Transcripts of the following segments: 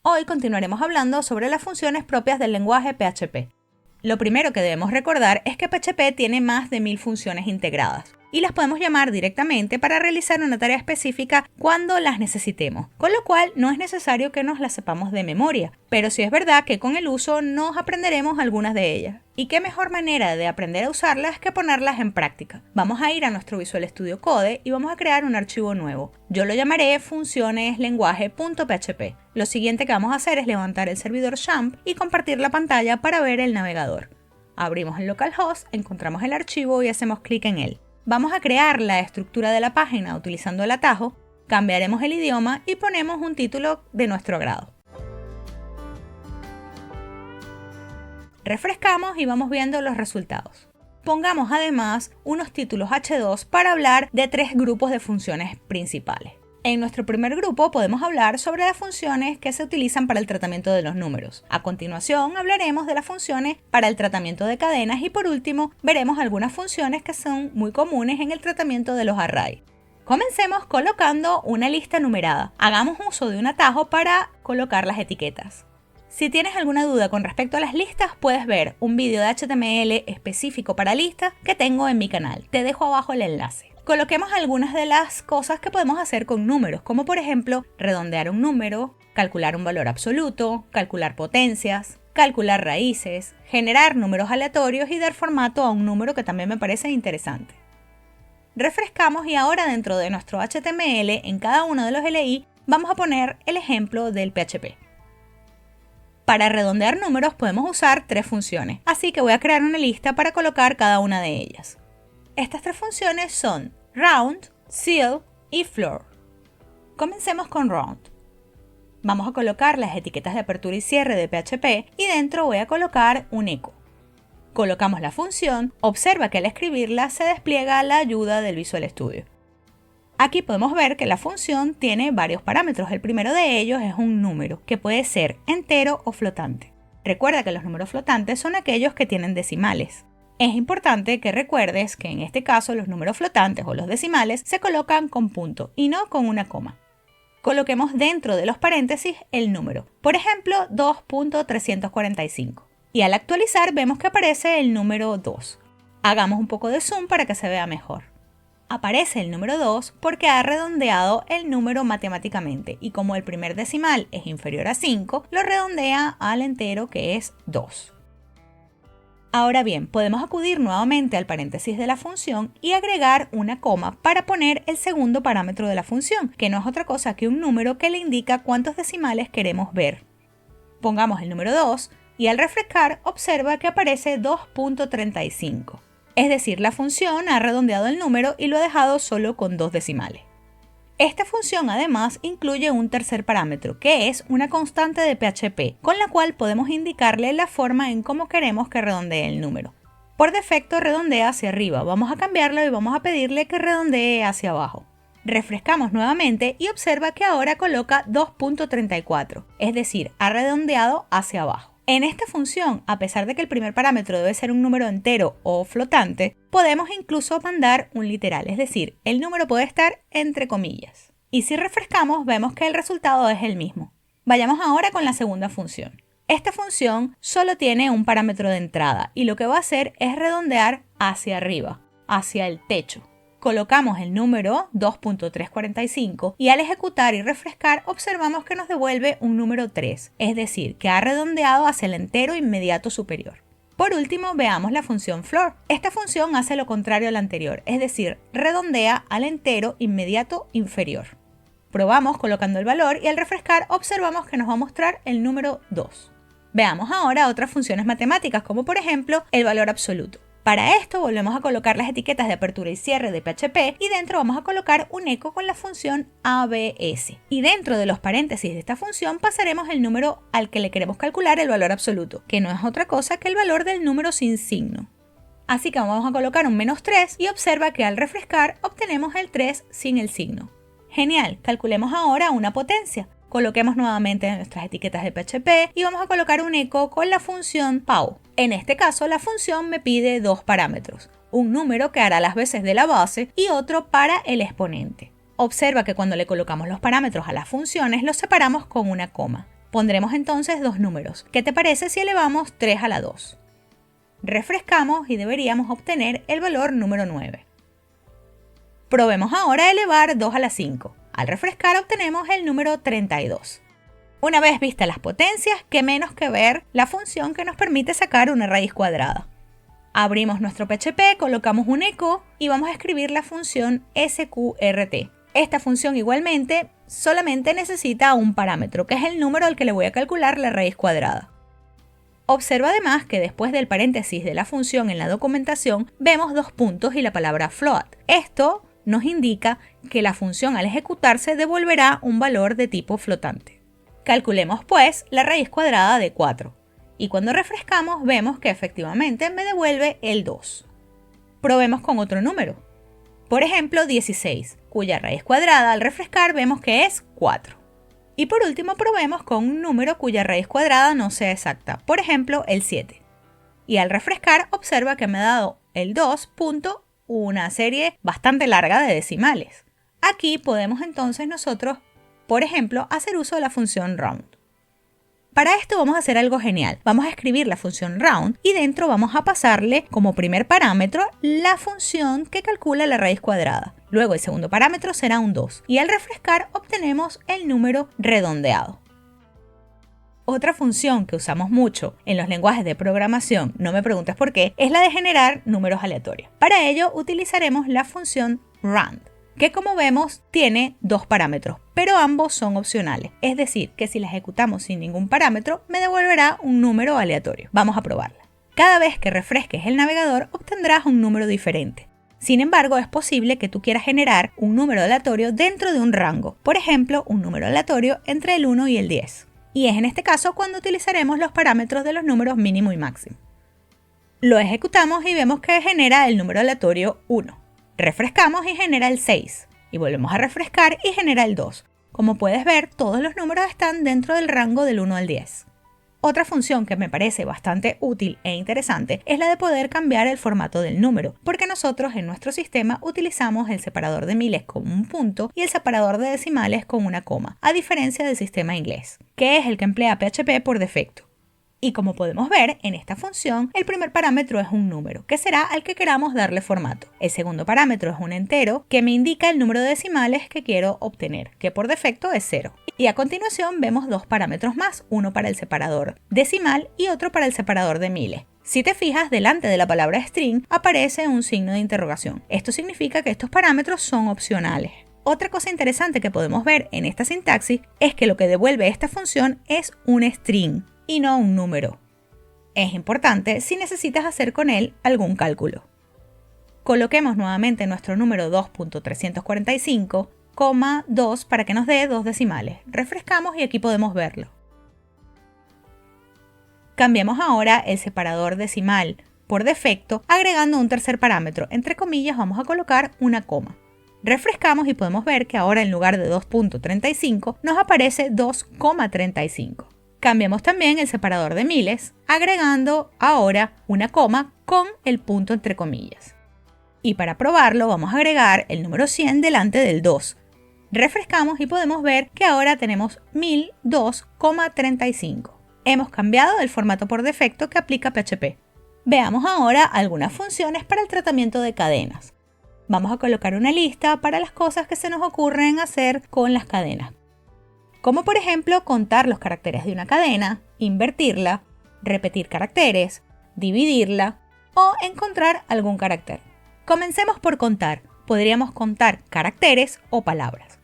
Hoy continuaremos hablando sobre las funciones propias del lenguaje PHP. Lo primero que debemos recordar es que PHP tiene más de 1000 funciones integradas y las podemos llamar directamente para realizar una tarea específica cuando las necesitemos, con lo cual no es necesario que nos las sepamos de memoria, pero sí es verdad que con el uso nos aprenderemos algunas de ellas. ¿Y qué mejor manera de aprender a usarlas que ponerlas en práctica? Vamos a ir a nuestro Visual Studio Code y vamos a crear un archivo nuevo. Yo lo llamaré funcioneslenguaje.php. Lo siguiente que vamos a hacer es levantar el servidor XAMPP y compartir la pantalla para ver el navegador. Abrimos el localhost, encontramos el archivo y hacemos clic en él. Vamos a crear la estructura de la página utilizando el atajo, cambiaremos el idioma y ponemos un título de nuestro agrado. Refrescamos y vamos viendo los resultados. Pongamos además unos títulos H2 para hablar de 3 grupos de funciones principales. En nuestro primer grupo podemos hablar sobre las funciones que se utilizan para el tratamiento de los números. A continuación hablaremos de las funciones para el tratamiento de cadenas y por último veremos algunas funciones que son muy comunes en el tratamiento de los arrays. Comencemos colocando una lista numerada. Hagamos uso de un atajo para colocar las etiquetas. Si tienes alguna duda con respecto a las listas, puedes ver un vídeo de HTML específico para listas que tengo en mi canal. Te dejo abajo el enlace. Coloquemos algunas de las cosas que podemos hacer con números, como por ejemplo redondear un número, calcular un valor absoluto, calcular potencias, calcular raíces, generar números aleatorios y dar formato a un número que también me parece interesante. Refrescamos y ahora dentro de nuestro HTML, en cada uno de los LI, vamos a poner el ejemplo del PHP. Para redondear números podemos usar 3 funciones, así que voy a crear una lista para colocar cada una de ellas. Estas 3 funciones son round, ceil y floor. Comencemos con round. Vamos a colocar las etiquetas de apertura y cierre de PHP y dentro voy a colocar un eco. Colocamos la función, observa que al escribirla se despliega la ayuda del Visual Studio. Aquí podemos ver que la función tiene varios parámetros. El primero de ellos es un número, que puede ser entero o flotante. Recuerda que los números flotantes son aquellos que tienen decimales. Es importante que recuerdes que en este caso los números flotantes o los decimales se colocan con punto y no con una coma. Coloquemos dentro de los paréntesis el número, por ejemplo 2.345. Y al actualizar vemos que aparece el número 2. Hagamos un poco de zoom para que se vea mejor. Aparece el número 2 porque ha redondeado el número matemáticamente y como el primer decimal es inferior a 5, lo redondea al entero que es 2. Ahora bien, podemos acudir nuevamente al paréntesis de la función y agregar una coma para poner el segundo parámetro de la función, que no es otra cosa que un número que le indica cuántos decimales queremos ver. Pongamos el número 2 y al refrescar observa que aparece 2.35. Es decir, la función ha redondeado el número y lo ha dejado solo con 2 decimales. Esta función además incluye un tercer parámetro, que es una constante de PHP, con la cual podemos indicarle la forma en cómo queremos que redondee el número. Por defecto redondea hacia arriba, vamos a cambiarlo y vamos a pedirle que redondee hacia abajo. Refrescamos nuevamente y observa que ahora coloca 2.34, es decir, ha redondeado hacia abajo. En esta función, a pesar de que el primer parámetro debe ser un número entero o flotante, podemos incluso mandar un literal, es decir, el número puede estar entre comillas. Y si refrescamos, vemos que el resultado es el mismo. Vayamos ahora con la segunda función. Esta función solo tiene un parámetro de entrada y lo que va a hacer es redondear hacia arriba, hacia el techo. Colocamos el número 2.345 y al ejecutar y refrescar observamos que nos devuelve un número 3, es decir, que ha redondeado hacia el entero inmediato superior. Por último, veamos la función floor. Esta función hace lo contrario a la anterior, es decir, redondea al entero inmediato inferior. Probamos colocando el valor y al refrescar observamos que nos va a mostrar el número 2. Veamos ahora otras funciones matemáticas, como por ejemplo el valor absoluto. Para esto volvemos a colocar las etiquetas de apertura y cierre de PHP y dentro vamos a colocar un eco con la función ABS. Y dentro de los paréntesis de esta función pasaremos el número al que le queremos calcular el valor absoluto, que no es otra cosa que el valor del número sin signo. Así que vamos a colocar un -3 y observa que al refrescar obtenemos el 3 sin el signo. Genial, calculemos ahora una potencia. Coloquemos nuevamente nuestras etiquetas de PHP y vamos a colocar un eco con la función POW. En este caso la función me pide 2 parámetros, un número que hará las veces de la base y otro para el exponente. Observa que cuando le colocamos los parámetros a las funciones los separamos con una coma. Pondremos entonces dos números. ¿Qué te parece si elevamos 3 a la 2? Refrescamos y deberíamos obtener el valor número 9. Probemos ahora elevar 2 a la 5. Al refrescar obtenemos el número 32. Una vez vistas las potencias, qué menos que ver la función que nos permite sacar una raíz cuadrada. Abrimos nuestro PHP, colocamos un echo y vamos a escribir la función sqrt. Esta función igualmente solamente necesita un parámetro, que es el número al que le voy a calcular la raíz cuadrada. Observa además que después del paréntesis de la función en la documentación vemos dos puntos y la palabra float. Esto nos indica que la función al ejecutarse devolverá un valor de tipo flotante. Calculemos pues la raíz cuadrada de 4 y cuando refrescamos vemos que efectivamente me devuelve el 2. Probemos con otro número. Por ejemplo 16, cuya raíz cuadrada al refrescar vemos que es 4. Y por último probemos con un número cuya raíz cuadrada no sea exacta, por ejemplo el 7. Y al refrescar observa que me ha dado el 2. Una serie bastante larga de decimales. Aquí podemos entonces nosotros, por ejemplo, hacer uso de la función round. Para esto vamos a hacer algo genial. Vamos a escribir la función round y dentro vamos a pasarle como primer parámetro la función que calcula la raíz cuadrada. Luego el segundo parámetro será un 2 y al refrescar obtenemos el número redondeado. Otra función que usamos mucho en los lenguajes de programación, no me preguntes por qué, es la de generar números aleatorios. Para ello utilizaremos la función rand, que como vemos tiene dos parámetros, pero ambos son opcionales. Es decir, que si la ejecutamos sin ningún parámetro, me devolverá un número aleatorio. Vamos a probarla. Cada vez que refresques el navegador, obtendrás un número diferente. Sin embargo, es posible que tú quieras generar un número aleatorio dentro de un rango. Por ejemplo, un número aleatorio entre el 1 y el 10. Y es en este caso cuando utilizaremos los parámetros de los números mínimo y máximo. Lo ejecutamos y vemos que genera el número aleatorio 1. Refrescamos y genera el 6. Y volvemos a refrescar y genera el 2. Como puedes ver, todos los números están dentro del rango del 1 al 10. Otra función que me parece bastante útil e interesante es la de poder cambiar el formato del número, porque nosotros en nuestro sistema utilizamos el separador de miles con un punto y el separador de decimales con una coma, a diferencia del sistema inglés, que es el que emplea PHP por defecto. Y como podemos ver, en esta función, el primer parámetro es un número, que será al que queramos darle formato. El segundo parámetro es un entero, que me indica el número de decimales que quiero obtener, que por defecto es 0. Y a continuación vemos dos parámetros más, uno para el separador decimal y otro para el separador de miles. Si te fijas, delante de la palabra string aparece un signo de interrogación. Esto significa que estos parámetros son opcionales. Otra cosa interesante que podemos ver en esta sintaxis es que lo que devuelve esta función es un string y no un número. Es importante si necesitas hacer con él algún cálculo. Coloquemos nuevamente nuestro número 2.345,2 para que nos dé dos decimales. Refrescamos y aquí podemos verlo. Cambiamos ahora el separador decimal por defecto agregando un tercer parámetro. Entre comillas vamos a colocar una coma. Refrescamos y podemos ver que ahora en lugar de 2.35 nos aparece 2,35. Cambiamos también el separador de miles, agregando ahora una coma con el punto entre comillas. Y para probarlo vamos a agregar el número 100 delante del 2. Refrescamos y podemos ver que ahora tenemos 1002,35. Hemos cambiado el formato por defecto que aplica PHP. Veamos ahora algunas funciones para el tratamiento de cadenas. Vamos a colocar una lista para las cosas que se nos ocurren hacer con las cadenas. Como por ejemplo contar los caracteres de una cadena, invertirla, repetir caracteres, dividirla o encontrar algún carácter. Comencemos por contar. Podríamos contar caracteres o palabras.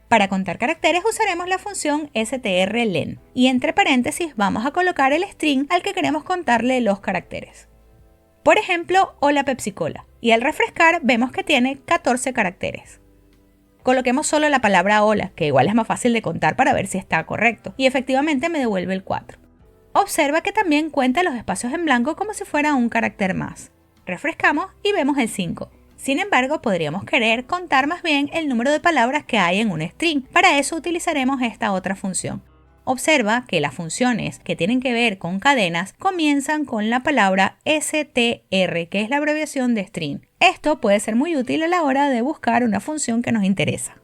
Para contar caracteres usaremos la función strlen y entre paréntesis vamos a colocar el string al que queremos contarle los caracteres. Por ejemplo, hola Pepsi Cola, y al refrescar vemos que tiene 14 caracteres. Coloquemos solo la palabra hola, que igual es más fácil de contar para ver si está correcto, y efectivamente me devuelve el 4. Observa que también cuenta los espacios en blanco como si fuera un carácter más. Refrescamos y vemos el 5. Sin embargo, podríamos querer contar más bien el número de palabras que hay en un string. Para eso utilizaremos esta otra función. Observa que las funciones que tienen que ver con cadenas comienzan con la palabra str, que es la abreviación de string. Esto puede ser muy útil a la hora de buscar una función que nos interesa.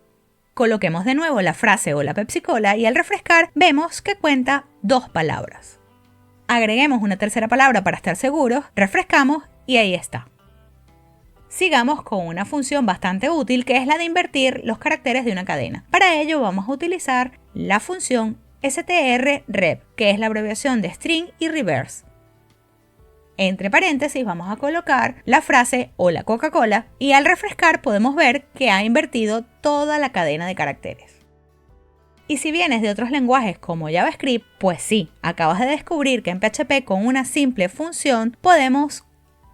Coloquemos de nuevo la frase o la Pepsi Cola y al refrescar vemos que cuenta 2 palabras. Agreguemos una tercera palabra para estar seguros, refrescamos y ahí está. Sigamos con una función bastante útil que es la de invertir los caracteres de una cadena. Para ello vamos a utilizar la función strrep, que es la abreviación de string y reverse. Entre paréntesis vamos a colocar la frase o la Coca-Cola y al refrescar podemos ver que ha invertido toda la cadena de caracteres. Y si vienes de otros lenguajes como JavaScript, pues sí, acabas de descubrir que en PHP con una simple función podemos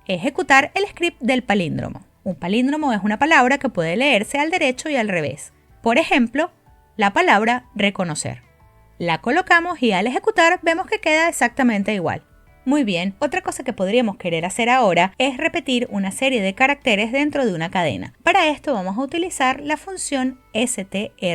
ejecutar el script del palíndromo. Un palíndromo es una palabra que puede leerse al derecho y al revés. Por ejemplo, la palabra reconocer. La colocamos y al ejecutar vemos que queda exactamente igual. Muy bien, otra cosa que podríamos querer hacer ahora es repetir una serie de caracteres dentro de una cadena. Para esto vamos a utilizar la función str-repeat.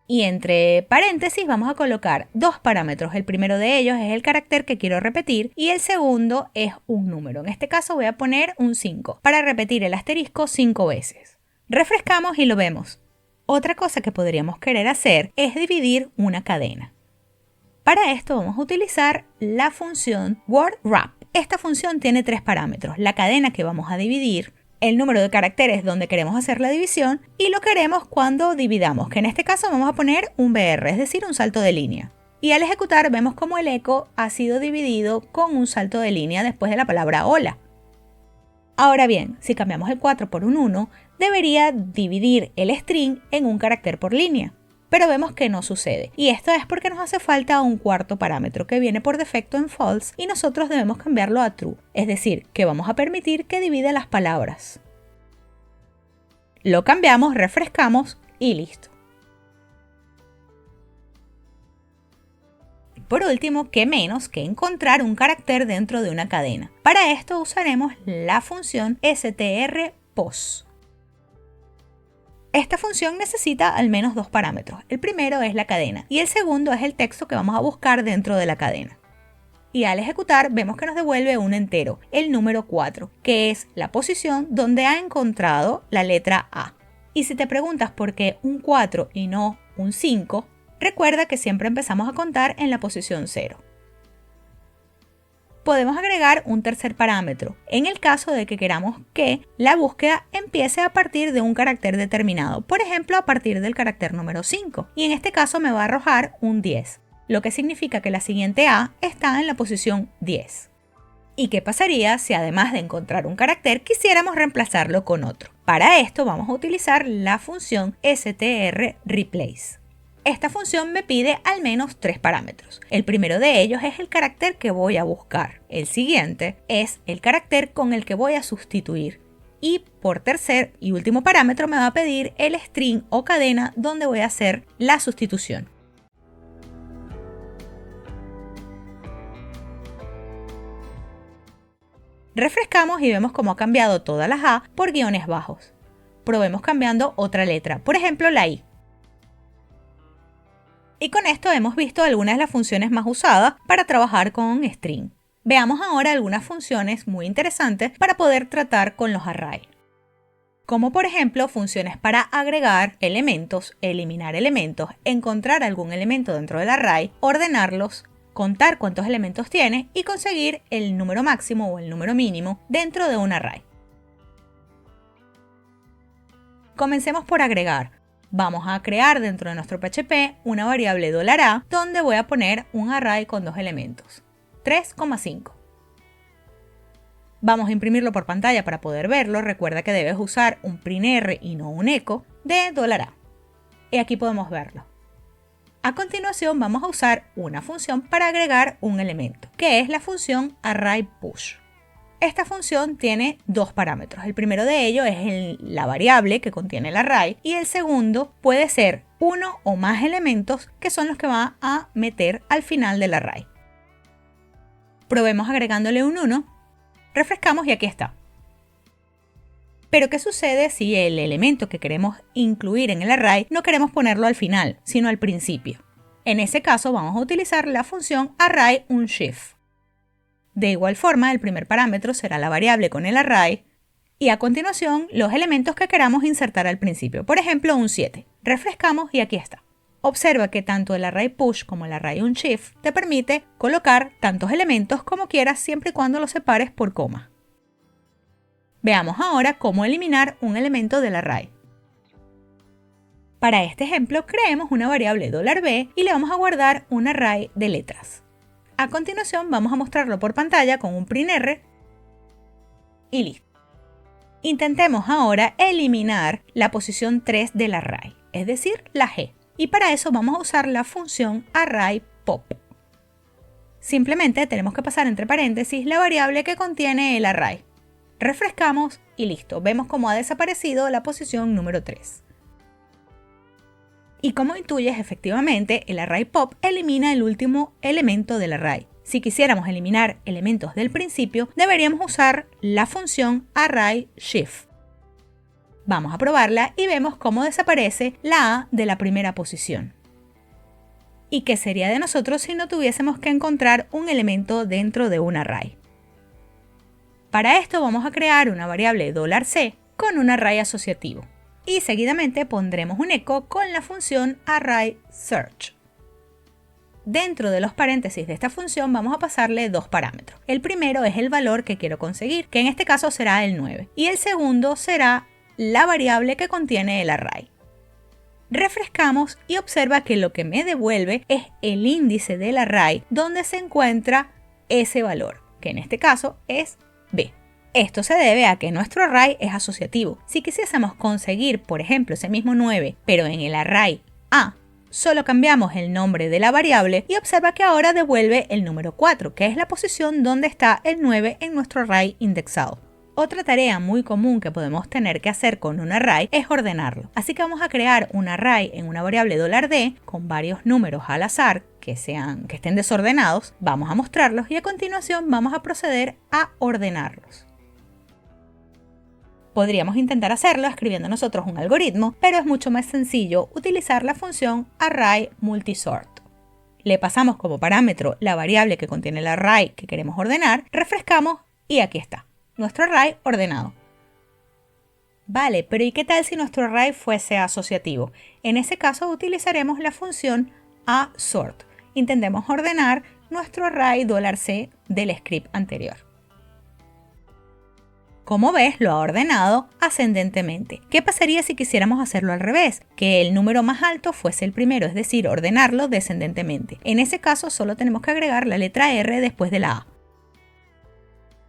Y entre paréntesis vamos a colocar 2 parámetros. El primero de ellos es el carácter que quiero repetir y el segundo es un número. En este caso voy a poner un 5 para repetir el asterisco 5 veces. Refrescamos y lo vemos. Otra cosa que podríamos querer hacer es dividir una cadena. Para esto vamos a utilizar la función wordWrap. Esta función tiene 3 parámetros. La cadena que vamos a dividir, el número de caracteres donde queremos hacer la división y lo queremos cuando dividamos, que en este caso vamos a poner un BR, es decir, un salto de línea. Y al ejecutar vemos como el eco ha sido dividido con un salto de línea después de la palabra hola. Ahora bien, si cambiamos el 4 por un 1, debería dividir el string en un carácter por línea. Pero vemos que no sucede. Y esto es porque nos hace falta un cuarto parámetro que viene por defecto en false y nosotros debemos cambiarlo a true. Es decir, que vamos a permitir que divida las palabras. Lo cambiamos, refrescamos y listo. Por último, ¿qué menos que encontrar un carácter dentro de una cadena? Para esto usaremos la función strpos. Esta función necesita al menos 2 parámetros. El primero es la cadena y el segundo es el texto que vamos a buscar dentro de la cadena. Y al ejecutar vemos que nos devuelve un entero, el número 4, que es la posición donde ha encontrado la letra A. Y si te preguntas por qué un 4 y no un 5, recuerda que siempre empezamos a contar en la posición 0. Podemos agregar un tercer parámetro, en el caso de que queramos que la búsqueda empiece a partir de un carácter determinado, por ejemplo a partir del carácter número 5, y en este caso me va a arrojar un 10, lo que significa que la siguiente A está en la posición 10. ¿Y qué pasaría si además de encontrar un carácter quisiéramos reemplazarlo con otro? Para esto vamos a utilizar la función strreplace. Esta función me pide al menos 3 parámetros. El primero de ellos es el carácter que voy a buscar. El siguiente es el carácter con el que voy a sustituir. Y por tercer y último parámetro me va a pedir el string o cadena donde voy a hacer la sustitución. Refrescamos y vemos cómo ha cambiado todas las A por guiones bajos. Probemos cambiando otra letra, por ejemplo la I. Y con esto hemos visto algunas de las funciones más usadas para trabajar con string. Veamos ahora algunas funciones muy interesantes para poder tratar con los arrays. Como por ejemplo funciones para agregar elementos, eliminar elementos, encontrar algún elemento dentro del array, ordenarlos, contar cuántos elementos tiene y conseguir el número máximo o el número mínimo dentro de un array. Comencemos por agregar. Vamos a crear dentro de nuestro PHP una variable $A donde voy a poner un array con 2 elementos, 3,5. Vamos a imprimirlo por pantalla para poder verlo. Recuerda que debes usar un printr y no un echo de $A. Y aquí podemos verlo. A continuación vamos a usar una función para agregar un elemento, que es la función arrayPush. Esta función tiene 2 parámetros. El primero de ellos es la variable que contiene el array y el segundo puede ser uno o más elementos que son los que va a meter al final del array. Probemos agregándole un 1, refrescamos y aquí está. Pero ¿qué sucede si el elemento que queremos incluir en el array no queremos ponerlo al final, sino al principio? En ese caso vamos a utilizar la función arrayUnshift. De igual forma, el primer parámetro será la variable con el array Y a continuación, los elementos que queramos insertar al principio. Por ejemplo, un 7. Refrescamos y aquí está. Observa que tanto el array push como el array unshift te permite colocar tantos elementos como quieras siempre y cuando los separes por coma. Veamos ahora cómo eliminar un elemento del array. Para este ejemplo, creemos una variable $b y le vamos a guardar un array de letras. A continuación, vamos a mostrarlo por pantalla con un printr y listo. Intentemos ahora eliminar la posición 3 del array, es decir, la G. Y para eso vamos a usar la función array_pop. Simplemente tenemos que pasar entre paréntesis la variable que contiene el array. Refrescamos y listo. Vemos cómo ha desaparecido la posición número 3. Y como intuyes, efectivamente, el array_pop elimina el último elemento del array. Si quisiéramos eliminar elementos del principio, deberíamos usar la función array_shift. Vamos a probarla y vemos cómo desaparece la A de la primera posición. ¿Y qué sería de nosotros si no tuviésemos que encontrar un elemento dentro de un array? Para esto vamos a crear una variable $c con un array asociativo. Y seguidamente pondremos un eco con la función array_search. Dentro de los paréntesis de esta función vamos a pasarle dos parámetros. El primero es el valor que quiero conseguir, que en este caso será el 9. Y el segundo será la variable que contiene el array. Refrescamos y observa que lo que me devuelve es el índice del array donde se encuentra ese valor, que en este caso es B. Esto se debe a que nuestro array es asociativo. Si quisiésemos conseguir, por ejemplo, ese mismo 9, pero en el array A, solo cambiamos el nombre de la variable y observa que ahora devuelve el número 4, que es la posición donde está el 9 en nuestro array indexado. Otra tarea muy común que podemos tener que hacer con un array es ordenarlo. Así que vamos a crear un array en una variable $d con varios números al azar que estén desordenados. Vamos a mostrarlos y a continuación vamos a proceder a ordenarlos. Podríamos intentar hacerlo escribiendo nosotros un algoritmo, pero es mucho más sencillo utilizar la función array_multisort. Le pasamos como parámetro la variable que contiene el array que queremos ordenar, refrescamos y aquí está, nuestro array ordenado. Vale, pero ¿y qué tal si nuestro array fuese asociativo? En ese caso utilizaremos la función asort. Intentemos ordenar nuestro array $c del script anterior. Como ves, lo ha ordenado ascendentemente. ¿Qué pasaría si quisiéramos hacerlo al revés? Que el número más alto fuese el primero, es decir, ordenarlo descendentemente. En ese caso solo tenemos que agregar la letra R después de la A.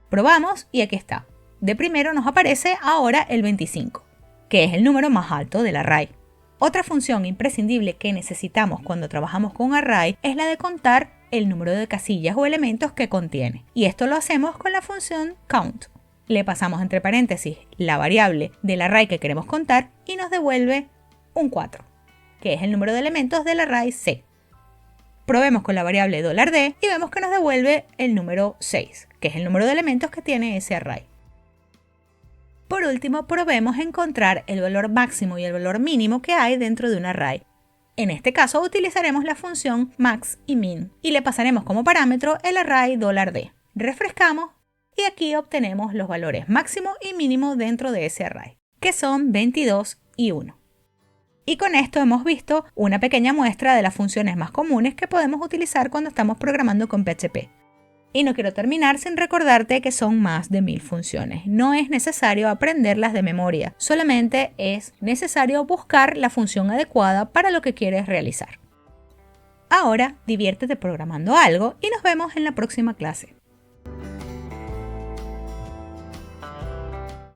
Probamos y aquí está. De primero nos aparece ahora el 25, que es el número más alto del array. Otra función imprescindible que necesitamos cuando trabajamos con array es la de contar el número de casillas o elementos que contiene. Y esto lo hacemos con la función count. Le pasamos entre paréntesis la variable del array que queremos contar y nos devuelve un 4, que es el número de elementos del array C. Probemos con la variable $d y vemos que nos devuelve el número 6, que es el número de elementos que tiene ese array. Por último, probemos encontrar el valor máximo y el valor mínimo que hay dentro de un array. En este caso utilizaremos la función max y min y le pasaremos como parámetro el array $d. Refrescamos y aquí obtenemos los valores máximo y mínimo dentro de ese array, que son 22 y 1. Y con esto hemos visto una pequeña muestra de las funciones más comunes que podemos utilizar cuando estamos programando con PHP. Y no quiero terminar sin recordarte que son más de 1000 funciones. No es necesario aprenderlas de memoria, solamente es necesario buscar la función adecuada para lo que quieres realizar. Ahora, diviértete programando algo y nos vemos en la próxima clase.